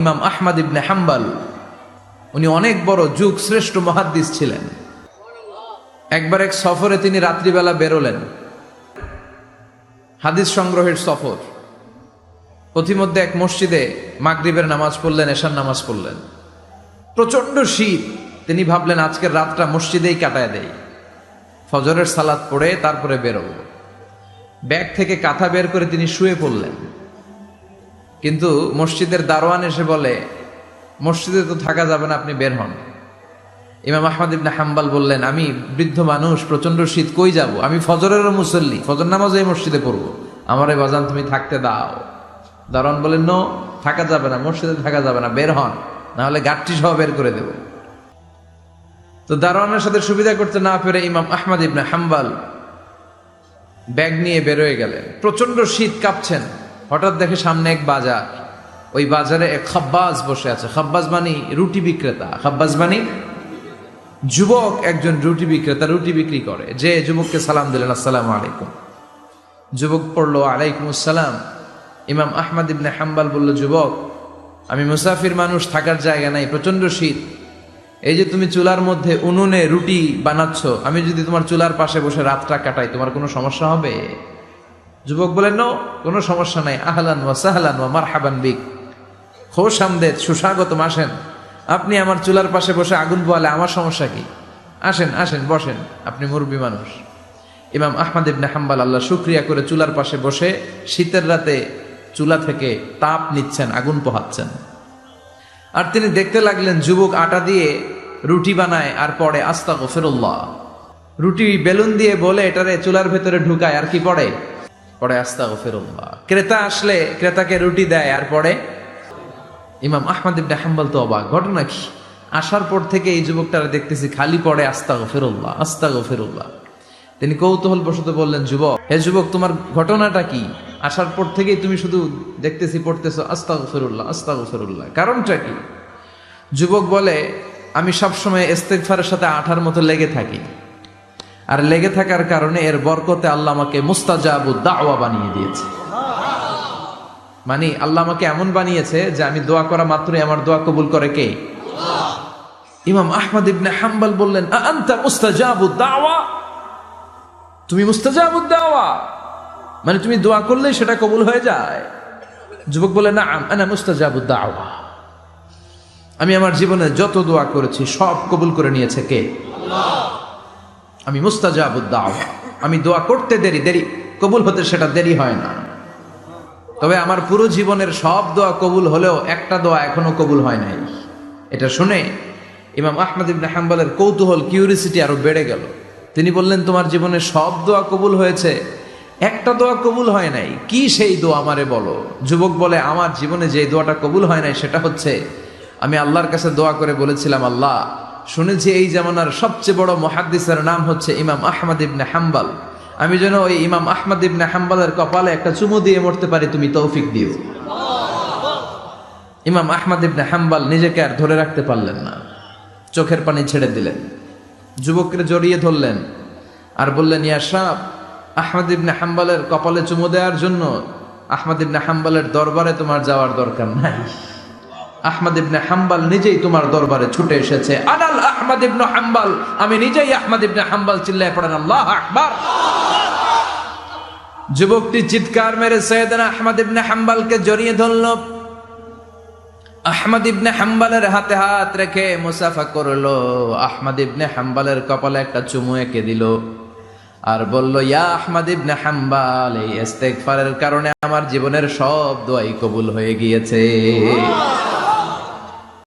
ইমাম আহমদ ইবনে হাম্বল উনি অনেক বড় যুগ শ্রেষ্ঠ মুহাদ্দিস ছিলেন। একবার এক সফরে তিনি রাত্রিবেলা বেরোলেন, হাদিস সংগ্রহের সফর। পথিমধ্যে এক মসজিদে মাগরিবের নামাজ পড়লেন, এশার নামাজ পড়লেন। প্রচন্ড শীত, তিনি ভাবলেন আজকের রাতটা মসজিদেই কাটায় দেয়, ফজরের সালাত পড়ে তারপরে বেরোবো। ব্যাগ থেকে কাঁথা বের করে তিনি শুয়ে পড়লেন। কিন্তু মসজিদের দারোয়ান এসে বলে, মসজিদে তো থাকা যাবে না, আপনি বের হন। ইমাম আহমদ ইবনে হাম্বল বললেন, আমি বৃদ্ধ মানুষ, প্রচন্ড শীত, কই যাব? আমি ফজরেরও মুসল্লি, ফজর নামাজ এই মসজিদে পড়বো, আমার এই বাজান তুমি থাকতে দাও। দারোয়ান বলেন, নো, থাকা যাবে না, মসজিদে থাকা যাবে না, বের হন, না হলে গাঠটি সহ বের করে দেব। তো দারোয়ানের সাথে সুবিধা করতে না পেরে ইমাম আহমদ ইবনে হাম্বল ব্যাগ নিয়ে বেরোয় গেলেন। প্রচন্ড শীত, কাঁপছেন। হঠাৎ দেখে সামনে এক বাজার, ওই বাজারে এক খাব্বাজ বসে আছে। খাব্বাজ মানে রুটি বিক্রেতা, খাব্বাজ মানে যুবক, একজন রুটি বিক্রেতা, রুটি বিক্রি করে। যে যুবককে সালাম দিলেন, আসসালামু আলাইকুম। যুবক পড়লো, আলাইকুম আসসালাম। ইমাম আহমদ ইবনে হাম্বল বলল, যুবক, আমি মুসাফির মানুষ, থাকার জায়গা নাই, প্রচন্ড শীত। এই যে তুমি চুলার মধ্যে উনুনে রুটি বানাচ্ছ, আমি যদি তোমার চুলার পাশে বসে রাতটা কাটাই, তোমার কোনো সমস্যা হবে? যুবক বলেন, নো, কোনো সমস্যা নাই। আহলান ওয়া সাহলান ওয়া মারহাবান বিক, খোশ আমদেদ, সুস্বাগতম, আসেন। আপনি আমার চুলার পাশে বসে আগুন পোয়ালে আমার সমস্যা কি? আসেন, আসেন, বসেন, আপনি মুরব্বী মানুষ। ইমাম আহমদ ইবনে হাম্বল আল্লাহ শুকরিয়া করে চুলার পাশে বসে শীতের রাতে চুলা থেকে তাপ নিচ্ছেন, আগুন পোহাচ্ছেন। আর তিনি দেখতে লাগলেন যুবক আটা দিয়ে রুটি বানায় আর পড়ে আস্তাগফিরুল্লাহ। রুটি বেলুন দিয়ে বলে এটারে চুলার ভেতরে ঢুকায়, আর কি পড়ে? পড়ে আস্তাগফিরুল্লাহ। ক্রেতা আসলে ক্রেতাকে রুটি দেয় আর পড়ে। ইমাম আহমদ ইবনে হাম্বল তো অবাক, ঘটনা কি? আসার পর থেকে এই যুবকটারে দেখতেছি খালি পড়ে আস্তাগফিরুল্লাহ, আস্তাগফিরুল্লাহ। তিনি কৌতূহল বশত বললেন, যুবক, হে যুবক, তোমার ঘটনাটা কি? আসার পর থেকেই তুমি শুধু দেখতেছি পড়তেছো আস্তাগফিরুল্লাহ, আস্তাগফিরুল্লাহ, কারণটা কি? যুবক বলে, আমি সবসময় ইস্তেগফারের সাথে আঠার মতো লেগে থাকি, আর লেগে থাকার কারণে এর বরকতে আল্লাহ আমাকে মুস্তাজাবুদ দাওয়া বানিয়ে দিয়েছে। মানে আল্লাহ আমাকে এমন বানিয়েছে যে আমি দোয়া করা মাত্রই আমার দোয়া কবুল করে কে? ইমাম আহমদ ইবনে হাম্বল বললেন, আনতা মুস্তাজাবুদ দাওয়া, তুমি মুস্তাজাবুদ দাওয়া, মানে তুমি দোয়া করলেই সেটা কবুল হয়ে যায়? যুবক বলে, না, আনা মুস্তাজাবুদ দাওয়া, আমি আমার জীবনে যত দোয়া করেছি সব কবুল করে নিয়েছে কে? আমি মুস্তাজাবুদ দাওয়া, আমি দোয়া করতে দেরি, কবুল হতে সেটা দেরি হয় না। তবে আমার পুরো জীবনের সব দোয়া কবুল হলেও একটা দোয়া এখনো কবুল হয় নাই। এটা শুনে ইমাম আহমদ ইবনে হাম্বলের কৌতূহল, কিউরিসিটি আরো বেড়ে গেল। তিনি বললেন, তোমার জীবনে সব দোয়া কবুল হয়েছে, একটা দোয়া কবুল হয় নাই, কি সেই দোয়া আমারে বলো? যুবক বলে, আমার জীবনে যে দোয়াটা কবুল হয় নাই সেটা হচ্ছে, আমি আল্লাহর কাছে দোয়া করে বলেছিলাম, আল্লাহ, শুনেছি এই জামানার সবচেয়ে বড় মুহাদ্দিসের নাম হচ্ছে ইমাম আহমদ ইবনে হাম্বল, আমি যেন ওই ইমাম আহমদ ইবনে হাম্বলের কপালে একটা চুমু দিয়ে মরতে পারি, তুমি তৌফিক দিও। ইমাম আহমদ ইবনে হাম্বল নিজেকে আর ধরে রাখতে পারলেন না, চোখের পানি ছেড়ে দিলেন। যুবককে জড়িয়ে ধরলেন আর বললেন, ইয়া শাব, আহমদ ইবনে হাম্বলের কপালে চুমু দেওয়ার জন্য আহমদ ইবনে হাম্বলের দরবারে তোমার যাওয়ার দরকার নাই, আহমদ ইবনে হাম্বল নিজেই তোমার দরবারে ছুটে এসেছে। আনাল আহমদ ইবনে হাম্বল, আমি নিজেই আহমদ ইবনে হাম্বল। চিল্লায় পড়েন আল্লাহু আকবার। যুবকটি চিৎকার মেরে সাইয়েদনা আহমদ ইবনে হাম্বলকে জড়িয়ে ধরল। আহমদ ইবনে হাম্বলের হাতে হাত রেখে মুসাফা করলো। আহমদ ইবনে হাম্বলের কপালে একটা চুমু এঁকে দিল আর বলল, ইয়া আহমদ ইবনে হাম্বল, এই ইস্তেগফারের কারণে আমার জীবনের সব দোয়াই কবুল হয়ে গিয়েছে।